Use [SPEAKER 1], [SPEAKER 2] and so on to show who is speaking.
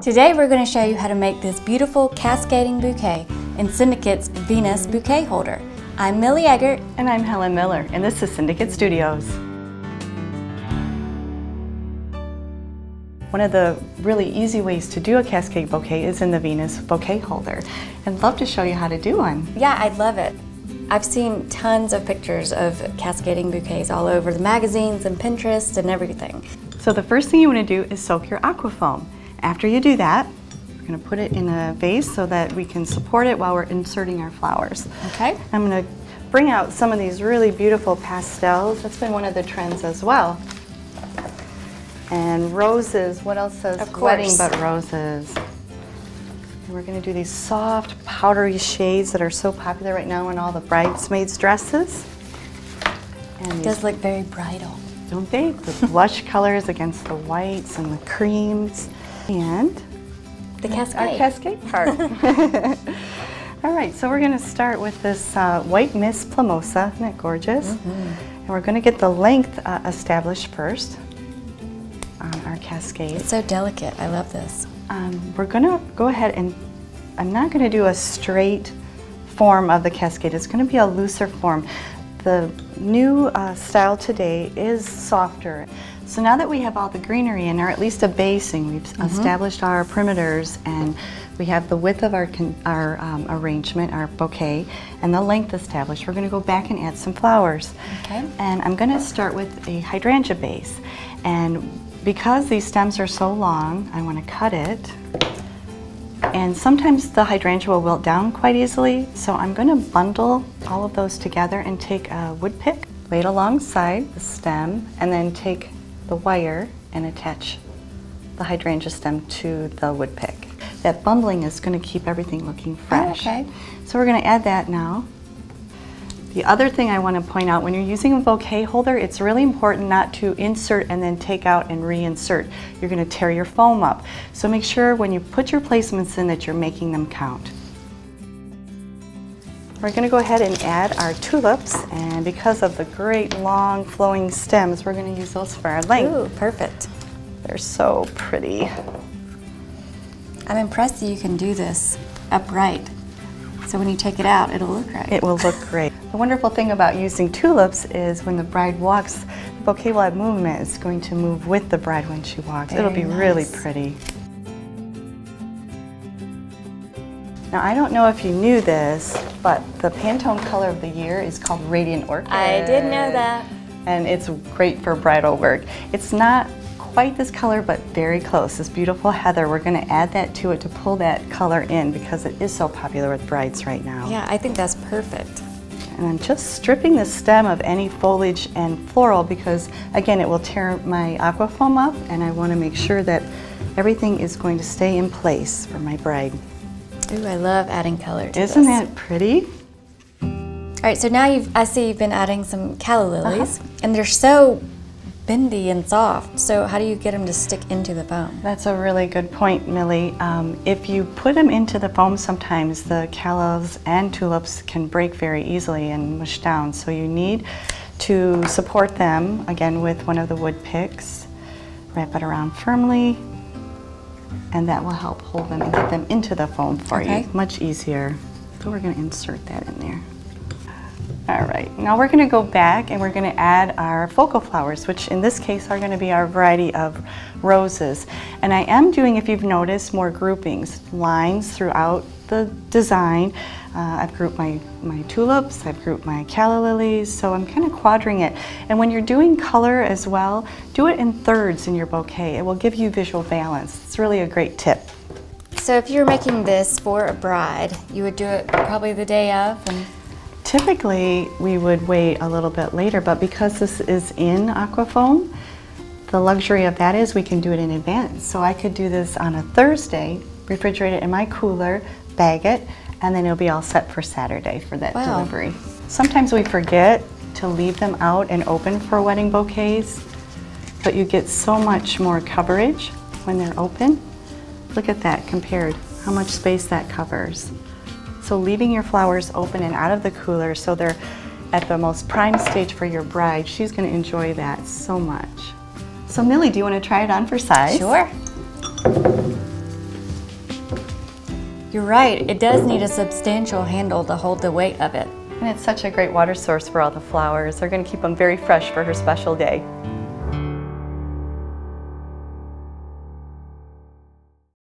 [SPEAKER 1] Today we're going to show you how to make this beautiful cascading bouquet in Syndicate's Venus Bouquet Holder. I'm Millie Eggert.
[SPEAKER 2] And I'm Helen Miller, and this is Syndicate Studios. One of the really easy ways to do a cascade bouquet is in the Venus Bouquet Holder. And I'd love to show you how to do one.
[SPEAKER 1] Yeah, I'd love it. I've seen tons of pictures of cascading bouquets all over the magazines and Pinterest and everything.
[SPEAKER 2] So the first thing you want to do is soak your aqua foam. After you do that, we're going to put it in a vase so that we can support it while we're inserting our flowers.
[SPEAKER 1] Okay.
[SPEAKER 2] I'm going to bring out some of these really beautiful pastels. That's been one of the trends as well. And roses, what else says wedding but roses? And we're going to do these soft, powdery shades that are so popular right now in all the bridesmaids' dresses. And
[SPEAKER 1] it does look very bridal.
[SPEAKER 2] Don't they? The blush colors against the whites and the creams. And
[SPEAKER 1] the cascade.
[SPEAKER 2] Our cascade part. All right, so we're going to start with this white mist plumosa. Isn't that gorgeous? And we're going to get the length established first on our cascade.
[SPEAKER 1] It's so delicate. I love this.
[SPEAKER 2] We're going to go ahead and I'm not going to do a straight form of the cascade. It's going to be a looser form. The new style today is softer. So now that we have all the greenery in, or at least a basing, we've established our perimeters, and we have the width of our arrangement, our bouquet, and the length established. We're going to go back and add some flowers.
[SPEAKER 1] Okay.
[SPEAKER 2] And I'm going to start with a hydrangea base. And because these stems are so long, I want to cut it. And sometimes the hydrangea will wilt down quite easily, so I'm going to bundle all of those together and take a wood pick, lay it alongside the stem, and then take the wire and attach the hydrangea stem to the wood pick. That bundling is going to keep everything looking fresh.
[SPEAKER 1] Oh, okay.
[SPEAKER 2] So we're going to add that now. The other thing I want to point out, when you're using a bouquet holder, it's really important not to insert and then take out and reinsert. You're going to tear your foam up. So make sure when you put your placements in that you're making them count. We're going to go ahead and add our tulips, and because of the great long flowing stems, we're going to use those for our length.
[SPEAKER 1] Ooh, perfect.
[SPEAKER 2] They're so pretty.
[SPEAKER 1] I'm impressed that you can do this upright. So when you take it out, it'll look right.
[SPEAKER 2] It will look great. The wonderful thing about using tulips is when the bride walks, the bouquet will have movement. It's going to move with the bride when she walks. It'll be really pretty. Now, I don't know if you knew this, but the Pantone color of the year is called Radiant Orchid.
[SPEAKER 1] I did know that.
[SPEAKER 2] And it's great for bridal work. It's not quite this color, but very close. This beautiful heather, we're going to add that to it to pull that color in because it is so popular with brides right now.
[SPEAKER 1] Yeah, I think that's perfect.
[SPEAKER 2] And I'm just stripping the stem of any foliage and floral because, again, it will tear my aqua foam up, and I want to make sure that everything is going to stay in place for my bride.
[SPEAKER 1] Ooh, I love adding color to this.
[SPEAKER 2] Isn't that pretty?
[SPEAKER 1] All right, so now I see you've been adding some calla lilies, and they're so bendy and soft. So how do you get them to stick into the foam?
[SPEAKER 2] That's a really good point, Millie. If you put them into the foam, sometimes the callas and tulips can break very easily and mush down. So you need to support them, again, with one of the wood picks. Wrap it around firmly, and that will help hold them and get them into the foam for you. Much easier. So we're going to insert that in there. All right, now we're going to go back and we're going to add our focal flowers, which in this case are going to be our variety of roses. And I am doing, if you've noticed, more groupings, lines throughout the design. I've grouped my tulips, I've grouped my calla lilies, so I'm kind of quadring it. And when you're doing color as well, do it in thirds in your bouquet. It will give you visual balance. It's really a great tip.
[SPEAKER 1] So if you're making this for a bride, you would do it probably the day of?
[SPEAKER 2] Typically, we would wait a little bit later, but because this is in aqua foam, the luxury of that is we can do it in advance. So I could do this on a Thursday, refrigerate it in my cooler, bag it, and then it'll be all set for Saturday for that delivery. Sometimes we forget to leave them out and open for wedding bouquets, but you get so much more coverage when they're open. Look at that compared, how much space that covers. So leaving your flowers open and out of the cooler so they're at the most prime stage for your bride, she's going to enjoy that so much. So Millie, do you want to try it on for size?
[SPEAKER 1] Sure. You're right, it does need a substantial handle to hold the weight of it.
[SPEAKER 2] And it's such a great water source for all the flowers. They're going to keep them very fresh for her special day.